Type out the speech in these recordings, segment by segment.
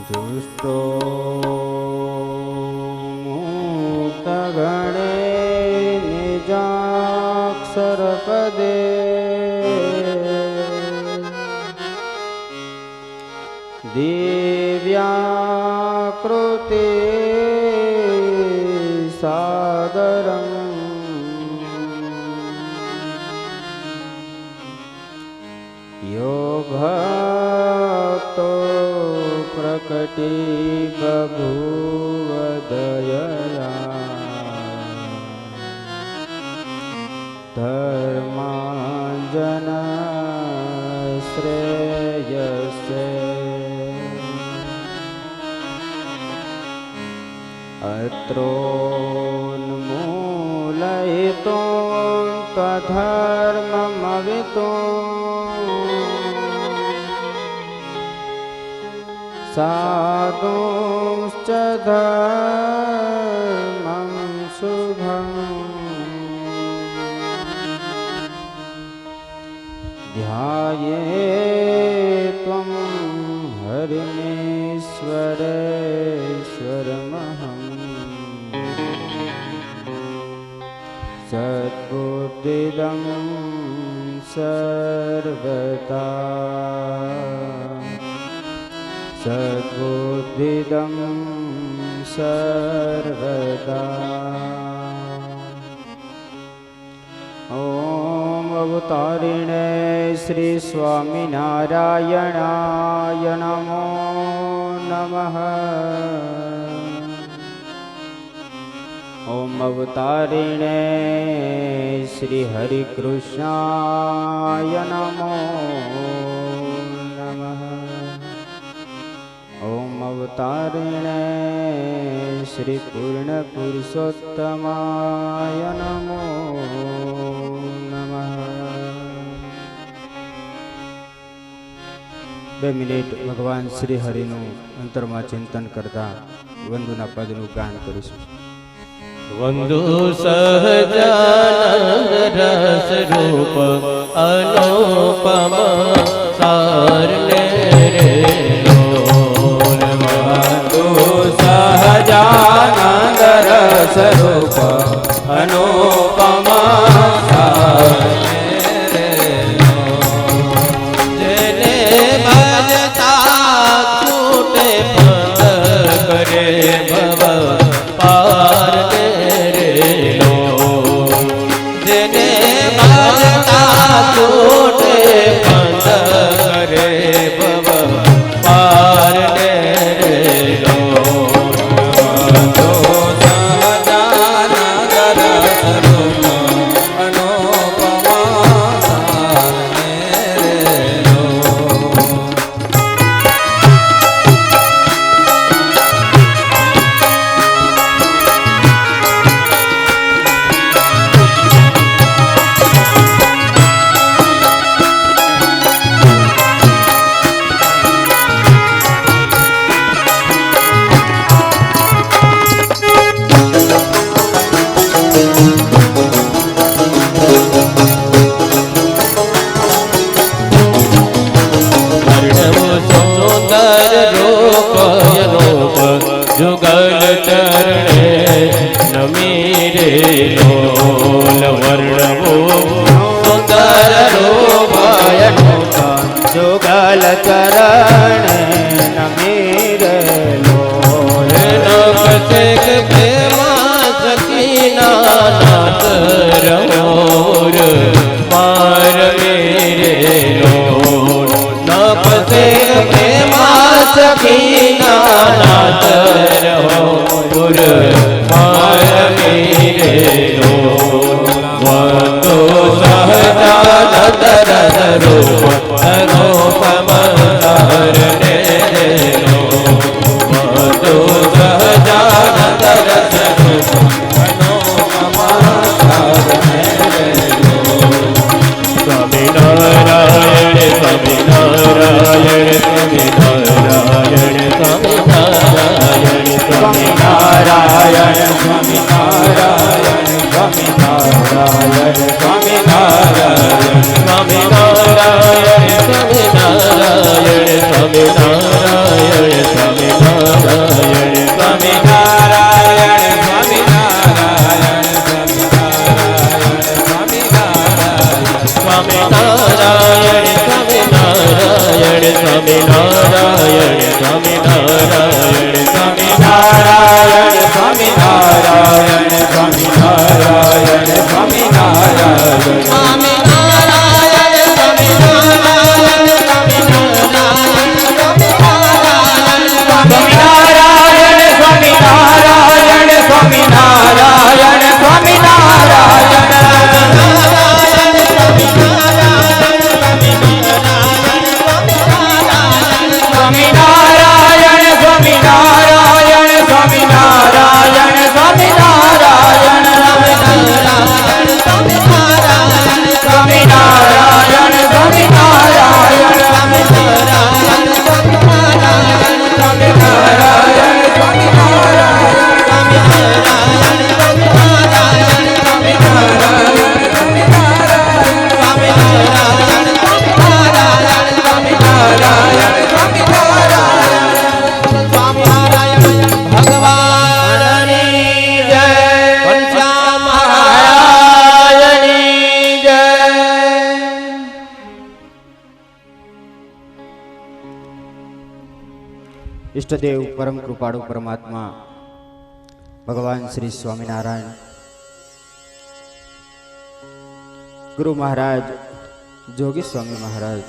दुष्टो मुक्तगणे निजाक्षरपदे दिव्याकृते सादरम् यो भक्तो प्रकटी बभूव दयया धर्माञ्जन श्रेयसे अत्रोन्मूलयितुं त्वधर्ममवितुम् साधुश्च धर्मं शुभम् ध्यायेत्वं हरिमेश्वरेश्वरमहम् सद्बुद्धिदं सर्वदा सद्बुद्धिदं सर्वदा। ॐ अवतारिणे श्री स्वामिनारायणाय नमो नमः। ॐ अवतारिणे श्री हरिकृष्णाय नमो नमः। ॐ अवतारिणे श्री पूर्णपुरुषोत्तमाय नमो नमः। 2 મિનિટ ભગવાન શ્રી હરિનું અંતરમાં ચિંતન કરતા વંદુના પદનું ગાન કરીશું. વંદુ સહજાનંદ રસ રૂપ અનુપમ સારને રે લોલ. વંદુ સહજાનંદ રસ રૂપ અનુપમ સારને રે લોલ. જેને ભજતા છૂટે પદ કરે ભવ પાર છૂટે પંથ કરે ભવ પાર ને રે લો. વંદુ સહજાનંદ રસ રૂપ અનુપમ સારને રે લો. जुगल चरणे नमी रे लोल. वर्णवो सुंदर रूपायनो जुगल चरणे नमी रे लोल. नवसेक प्रेमा सकीना नाथ रमोर मार मेरे लोल. नवसेक प्रेमा सकीना नाथ रमोर मार मेरे लोल. वंदु सहजानंद रस रूप अनुपम सारने रे लोल. वंदु सहजानंद रस रूप अनुपम सारने रे लोल. स्वामी नारायण स्वामी नारायण स्वामी नारायण स्वामी नारायण स्वामी नारायण स्वामी नारायण स्वामी नारायण स्वामी नारायण स्वामी नारायण स्वामी नारायण स्वामी नारायण स्वामी ઈષ્ટદેવ પરમ કૃપાળુ પરમાત્મા ભગવાન શ્રી સ્વામિનારાયણ, ગુરુ મહારાજ જોગી સ્વામી મહારાજ,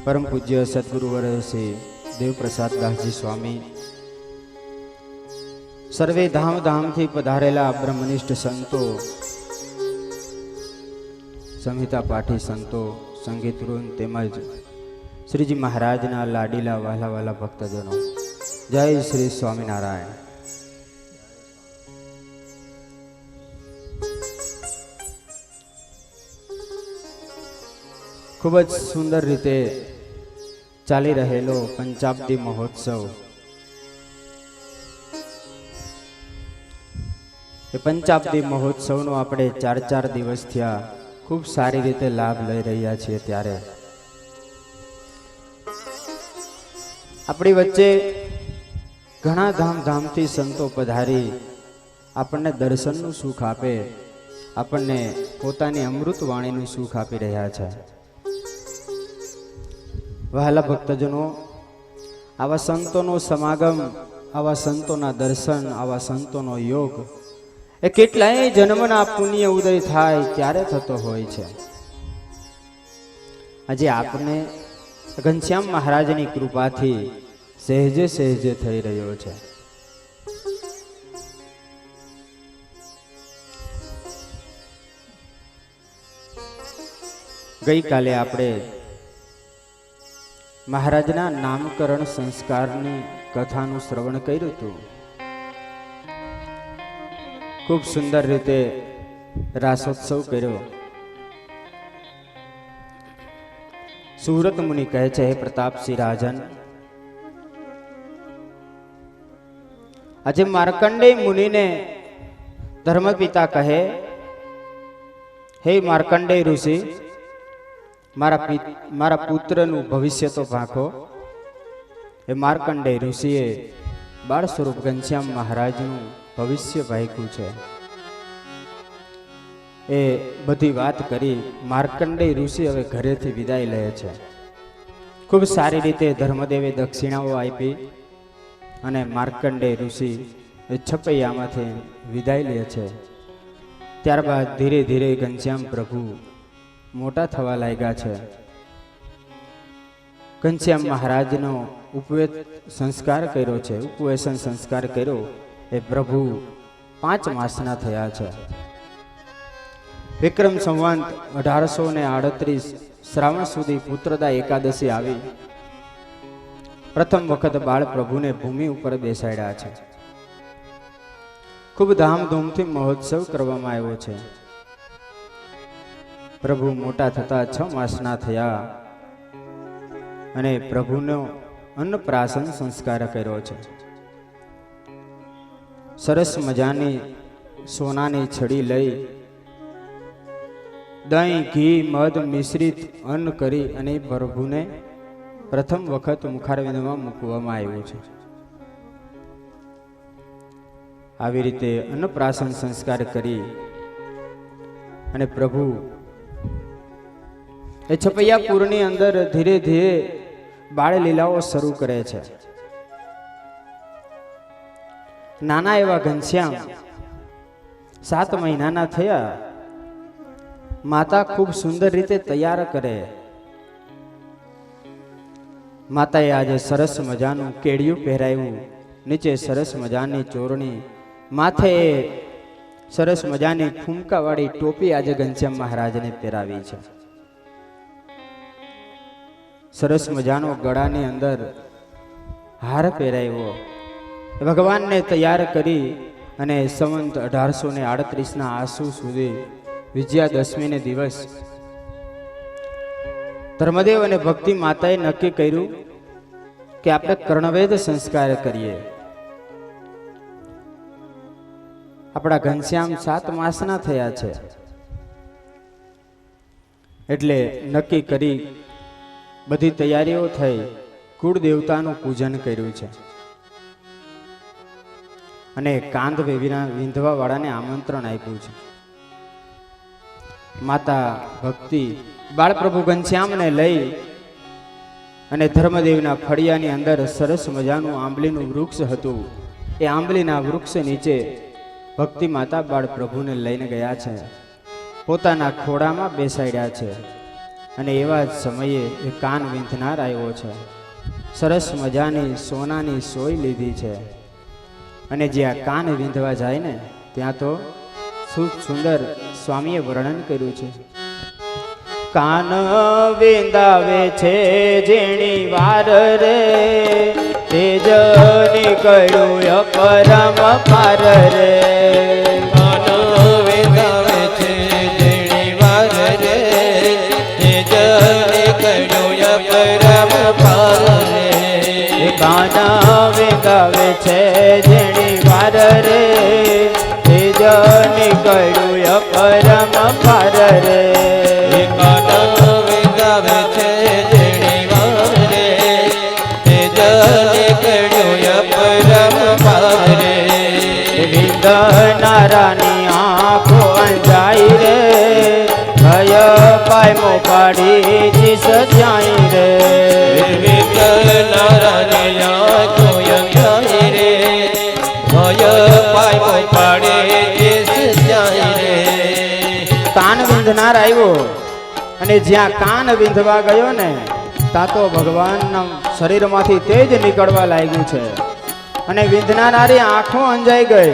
પરમ પૂજ્ય સદગુરુવર શ્રી દેવપ્રસાદ દાસજી સ્વામી, સર્વે ધામ ધામથી પધારેલા બ્રહ્મનિષ્ઠ સંતો, સંહિતા પાઠી સંતો, સંગીત વૃંદ તેમજ શ્રીજી મહારાજના લાડીલા વાલા વાલા ભક્તજનો, જય શ્રી સ્વામિનારાયણ. ખૂબ જ સુંદર રીતે ચાલી રહેલો પંચાબ્દી મહોત્સવ, એ પંચાબ્દી મહોત્સવનો આપણે 4 દિવસ થયા ખૂબ સારી રીતે લાભ લઈ રહ્યા છીએ. ત્યારે આપણી વચ્ચે ઘણા ધામધામથી સંતો પધારી આપણને દર્શનનું સુખ આપે, આપણને પોતાની અમૃત વાણીનું સુખ આપી રહ્યા છે. વહાલા ભક્તજનો, આવા સંતોનો સમાગમ, આવા સંતોના દર્શન, આવા સંતોનો યોગ એ કેટલાય જન્મના પુણ્ય ઉદય થાય ત્યારે થતો હોય છે. આજે આપને ઘનશ્યામ મહારાજની કૃપાથી સહેજે સહેજે થઈ રહ્યો છે. ગઈકાલે આપણે મહારાજના નામકરણ સંસ્કારની કથાનું શ્રવણ કર્યું હતું. ખૂબ સુંદર રીતે રાસોત્સવ કર્યો. સુરત મુનિ કહે છે, હે પ્રતાપસિંહ રાજન, આજે માર્કંડેય મુનિને ધર્મપિતા કહે, હે માર્કંડેય ઋષિ, મારા પુત્રનું ભવિષ્ય તો ભાંખો. એ માર્કંડેય ઋષિએ બાળ સ્વરૂપ ઘનશ્યામ મહારાજનું ભવિષ્ય ભાગ્યું છે. એ બધી વાત કરી માર્કંડેય ઋષિ હવે ઘરેથી વિદાય લે છે. ખૂબ સારી રીતે ધર્મદેવે દક્ષિણાઓ આપી અને માર્કંડેય ઋષિ એ છપૈયામાંથી વિદાય લે છે. ત્યારબાદ ધીરે ધીરે ઘનશ્યામ પ્રભુ મોટા થવા લાગ્યા છે. ઘનશ્યામ મહારાજનો ઉપવેશ સંસ્કાર કર્યો છે, ઉપવેશન સંસ્કાર કર્યો. એ પ્રભુ 5 માસના થયા છે. વિક્રમ સંવંત 1838 શ્રાવણ સુધી પુત્રદા એકાદશી આવી. પ્રથમ વખત બાળ પ્રભુને ભૂમિ ઉપર બેસાડ્યા છે. ખૂબ ધામધૂમથી મહોત્સવ કરવામાં આવ્યો છે. પ્રભુ મોટા થતા 6 માસના થયા અને પ્રભુનો અન્નપ્રાશન સંસ્કાર કર્યો છે. સરસ મજાની સોનાની છડી લઈ દહીં, ઘી, મધ મિશ્રિત અન્ન કરી અને પ્રભુને પ્રથમ વખત મુખારવિંદમાં મૂકવામાં આવ્યું છે. આવી રીતે અન્નપ્રાશન સંસ્કાર કરી અને પ્રભુ એ છપૈયાપુરની અંદર ધીરે ધીરે બાળ લીલાઓ શરૂ કરે છે. નાના એવા ઘનશ્યામ 7 મહિનાના થયા. માતા ખૂબ સુંદર રીતે તૈયાર કરે. માતાએ આજે સરસ મજાનું કેડિયું પહેરાવ્યું, નીચે સરસ મજાની ચોરણી, માથે સરસ મજાની ફૂમકાવાળી ટોપી આજે ઘનશ્યામ મહારાજને પહેરાવી છે. સરસ મજાનો ગળાની અંદર હાર પહેરાવ્યો. ભગવાનને તૈયાર કરી અને સંવંત 1838 આસુ સુધી વિજયાદશમીને દિવસ ધર્મદેવ અને ભક્તિ માતાએ નક્કી કર્યું કે આપણે કર્ણવેદ સંસ્કાર કરીએ. આપણા ઘનશ્યામ 7 માસના થયા છે એટલે નક્કી કરી બધી તૈયારીઓ થઈ. કુળ દેવતાનું પૂજન કર્યું છે અને કાંધ વિંધવા વાળાને આમંત્રણ આપ્યું છે. માતા ભક્તિ બાળપ્રભુ ઘનશ્યામને લઈ અને ધર્મદેવના ફળિયાની અંદર સરસ મજાનું આંબલીનું વૃક્ષ હતું. એ આંબલીના વૃક્ષ નીચે ભક્તિ માતા બાળ પ્રભુને લઈને ગયા છે, પોતાના ખોળામાં બેસાડ્યા છે. અને એવા જ સમયે એ કાન વીંધનાર આવ્યો છે. સરસ મજાની સોનાની સોય લીધી છે, અને જ્યાં કાન વીંધવા જાય ને ત્યાં તો સુંદર સ્વામીએ વર્ણન કર્યું છે. કાન વિંદાવે છે જેણી વાર રે, તેજ નીકળ્યું અપરમ પાર રે. કાન વિંદાવે છે જેણી વાર રે, તેજ નીકળ્યું અપરમ પાર રે. કાન વિંદાવે છે જેણી વાર રે, તેજ નીકળ્યું અપરમ પાર રે. નારાની આંખો અંજાઈ રે, ભય પાયમો પાડી જીસ જાય રે. નારાની આંખો અંજાઈ રે, ભય પાયમો પાડી જીસ જાય રે. કાન વિંધનાર આવ્યો, અને જ્યાં કાન વિંધવા ગયો ને ત્યાં તો ભગવાનના શરીરમાંથી તેજ નીકળવા લાગ્યું છે. અને વિંધનારી આંખો અંજાઈ ગઈ,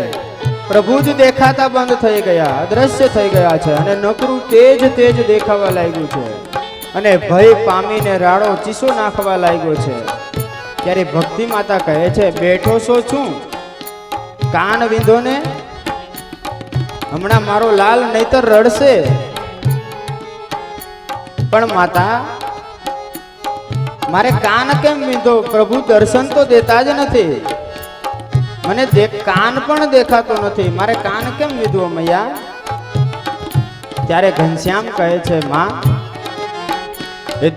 પ્રભુ જ દેખાતા બંધ થઈ ગયા, અદ્રશ્ય થઈ ગયા છે. અને નકરું તેજ તેજ દેખાવા લાગ્યું છે, અને ભય પામીને રાડો ચીસો નાખવા લાગ્યો છે. ત્યારે ભક્તિ માતા કહે છે, બેઠો છો છું, કાન વિંધો ને, હમણાં મારો લાલ નહીતર રડશે. પણ માતા, મારે કાન કેમ વિંધો? પ્રભુ દર્શન તો દેતા જ નથી, મને કાન પણ દેખાતો નથી, મારે કાન કેમ વિંધવો મૈયા? ત્યારે ઘનશ્યામ કહે છે, માં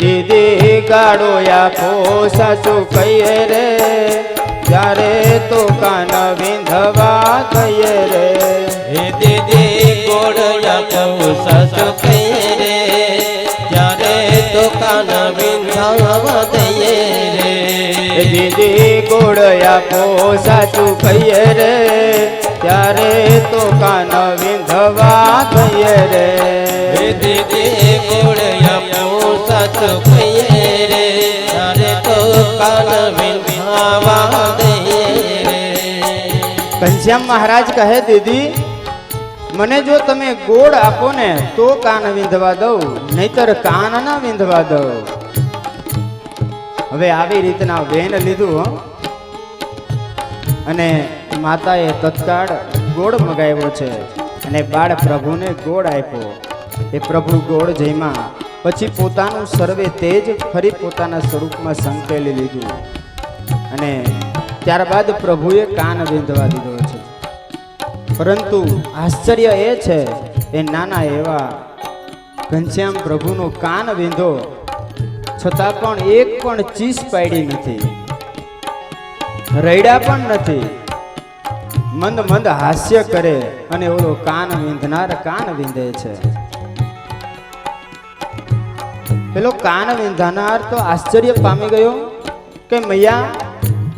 દીદી ગાડો આપો સાસુ કહીએ રે, ત્યારે તો કાન વિંધવા કહીએ રે. દીદી ગોળ આપો સાસુ કહીએ રે, ત્યારે તો કાન વિંધવા દઈએ રે. દીદી ગોળ આપો સાચું કહીએ રે, ત્યારે તો કાન વિંધવા કહીએ રે. દીદી ગોળ આપો સાચું કહીએ રે, ત્યારે તો કાન વિંધવા દઈએ રે. ઘનશ્યામ મહારાજ કહે, દીદી મને જો તમે ગોળ આપો ને તો કાન વિંધવા દઉં, નહીતર કાન ના વિંધવા દઉં. હવે આવી રીતના વેન લીધું, અને માતાએ તત્કાળ ગોળ મગાવ્યો છે, અને બાળ પ્રભુને ગોળ આપ્યો. એ પ્રભુ ગોળ જઈમાં પછી પોતાનું સર્વે તેજ ફરી પોતાના સ્વરૂપમાં સંકેલી લીધું, અને ત્યારબાદ પ્રભુએ કાન વિંધવા દીધો છે. પરંતુ આશ્ચર્ય એ છે, એ નાના એવા ઘનશ્યામ પ્રભુનો કાન વિંધો છતાં પણ એક પણ ચીસ પાડી નથી, રડ્યા પણ નથી. મંદ મંદ હાસ્ય કરે, અને ઓલો કાન વિંધનાર કાન વિંધે છે. પેલો કાન વિંધનાર તો આશ્ચર્ય પામી ગયો કે મૈયા,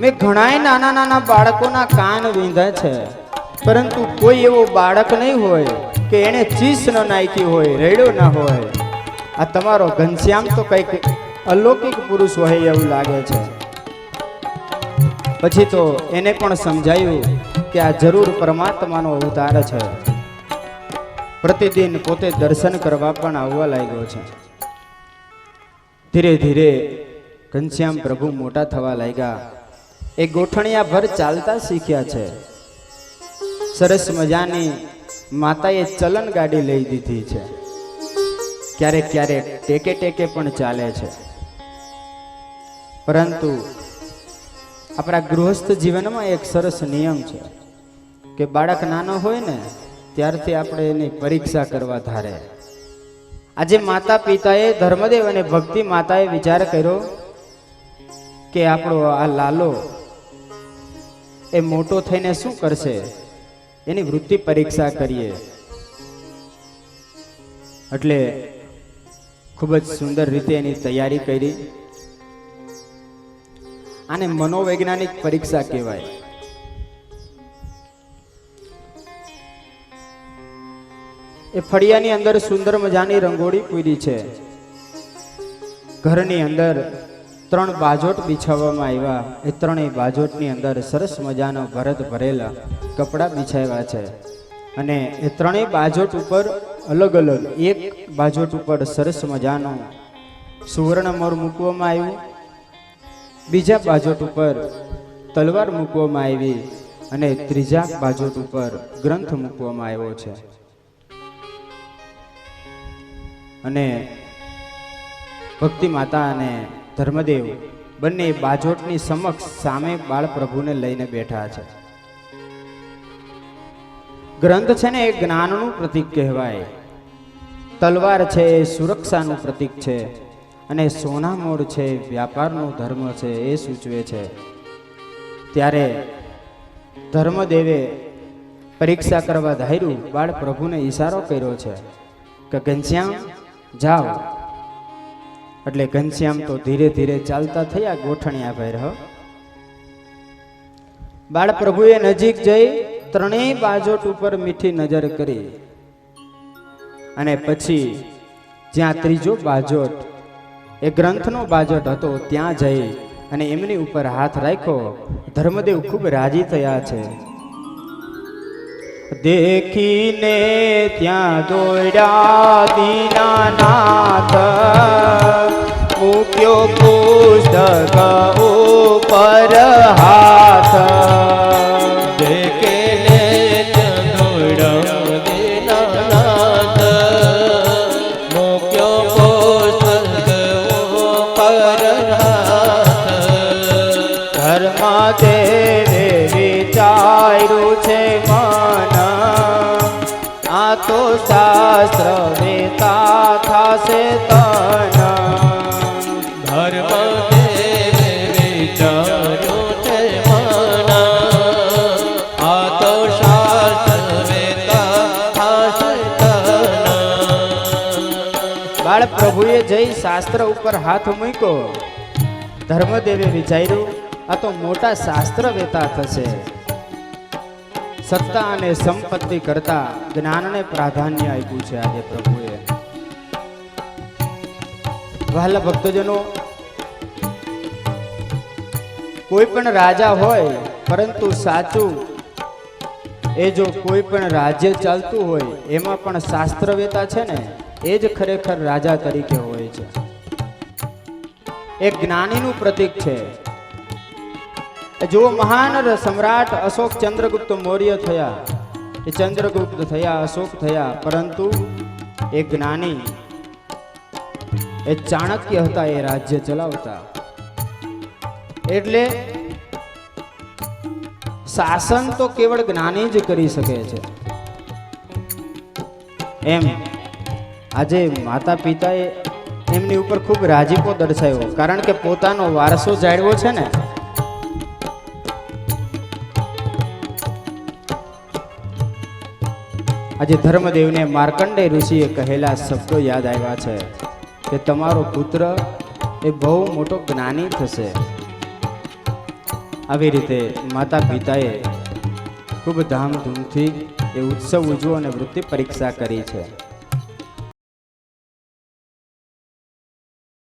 મેં ઘણાય નાના નાના બાળકોના કાન વિંધા છે, પરંતુ કોઈ એવો બાળક નહીં હોય કે એને ચીસ ન નાખી હોય, રેડ્યો ના હોય. આ તમારો ઘનશ્યામ તો કંઈક અલૌકિક પુરુષ હોય એવું લાગે છે. પછી તો એને પણ સમજાયું કે આ જરૂર પરમાત્માનો અવતાર છે. પ્રતિદિન પોતે દર્શન કરવા પણ આવવા લાગ્યો છે. ધીરે ધીરે ઘનશ્યામ પ્રભુ મોટા થવા લાગ્યા. એ ગોઠણિયા ભર ચાલતા શીખ્યા છે. સરસ મજાની માતાએ ચલન ગાડી લઈ દીધી છે. ક્યારેક ક્યારેક ટેકે ટેકે પણ ચાલે છે. પરંતુ આપણા ગૃહસ્થ જીવનમાં એક સરસ નિયમ છે કે બાળક નાનો હોય ને ત્યારથી આપણે એની પરીક્ષા કરવા ધારે. આજે માતા પિતાએ, ધર્મદેવ અને ભક્તિ માતાએ વિચાર કર્યો કે આપણો આ લાલો એ મોટો થઈને શું કરશે, એની વૃત્તિ પરીક્ષા કરીએ. એટલે ખૂબ જ સુંદર રીતે એની તૈયારી કરી. આને મનોવૈજ્ઞાનિક પરીક્ષા કહેવાય. એ ફળિયાની અંદર સુંદર મજાની રંગોળી પૂરી છે. ઘરની અંદર 3 બાજોટ બિછાવવામાં આવ્યા. એ 3 બાજોટની અંદર સરસ મજાનો ભરત ભરેલા કપડાં બિછાવ્યા છે. અને એ 3 બાજોટ ઉપર અલગ અલગ, એક બાજોટ ઉપર સરસ મજાનો સુવર્ણ મોર મૂકવામાં આવ્યું, બીજા બાજોટ ઉપર તલવાર મૂકવામાં આવી અને ત્રીજા બાજોટ ઉપર ગ્રંથ મૂકવામાં આવ્યો છે. અને ભક્તિ માતા અને ધર્મદેવ બંને બાજોટની સમક્ષ સામે બાળ પ્રભુને લઈને બેઠા છે. ગ્રંથ છે ને એ જ્ઞાનનું પ્રતીક કહેવાય. તલવાર છે એ સુરક્ષાનું પ્રતીક છે અને સોના મોર છે વ્યાપારનો ધર્મ છે એ સૂચવે છે. ત્યારે ધર્મદેવે પરીક્ષા કરવા ધાર્યું, બાળ પ્રભુને ઈશારો કર્યો છે કે ઘનશ્યામ જાઓ. એટલે ઘનશ્યામ તો ધીરે ધીરે ચાલતા થયા ગોઠણિયા ભેર. બાળ પ્રભુએ નજીક જઈ 3 બાજોટ ઉપર મીઠી નજર કરી અને પછી જ્યાં ત્રીજો બાજોટ એ ગ્રંથનો બાજોટ હતો ત્યાં જઈ અને એમની ઉપર હાથ રાખ્યો. ધર્મદેવ ખૂબ રાજી થયા છે. દેખીને ત્યાં દોડ્યા દીનાનાથ, મૂક્યો પુસ્તક ઉપર હાથ. દેખીને ત્યાં દોડ્યા દીનાનાથ, મૂક્યો પુસ્તક ઉપર હાથ. ધર્મદેવે વિચાર્યું છે મન, આ તો શાસ્ત્ર વેતા થાશે તન. ધર્મદેવે વિચાર્યું છે મન, આ તો શાસ્ત્ર વેતા થાશે તન. બાળ પ્રભુએ જઈ શાસ્ત્ર ઉપર હાથ મૂક્યો. ધર્મદેવે વિચાર્યું આ તો મોટા શાસ્ત્ર વેતા થશે. સત્તા અને સંપત્તિ કરતા જ્ઞાનને પ્રાધાન્ય આપ્યું છે આજે પ્રભુએ. વહાલા ભક્તજનો, કોઈ પણ રાજા હોય પરંતુ સાચું એ જો કોઈ પણ રાજ્ય ચાલતું હોય એમાં પણ શાસ્ત્રવેતા છે ને એ જ ખરેખર રાજા તરીકે હોય છે. એક જ્ઞાનીનું પ્રતીક છે. જો મહાન સમ્રાટ અશોક ચંદ્રગુપ્ત મૌર્ય થયા, એ ચંદ્રગુપ્ત થયા, અશોક થયા, પરંતુ એ જ્ઞાની, એ ચાણક્ય હતા, એ રાજ્ય ચલાવતા. એટલે શાસન તો કેવળ જ્ઞાની જ કરી શકે છે. એમ આજે માતા પિતાએ એમની ઉપર ખૂબ રાજીપો દર્શાવ્યો, કારણ કે પોતાનો વારસો જાળવ્યો છે ને. આજે ધર્મદેવને માર્કંડેય ઋષિએ કહેલા શબ્દો યાદ આવ્યા છે કે તમારો પુત્ર એ બહુ મોટો જ્ઞાની થશે. આવી રીતે માતા પિતાએ ખૂબ ધામધૂમથી એ ઉત્સવ ઉજવો અને વૃત્તિ પરીક્ષા કરી છે.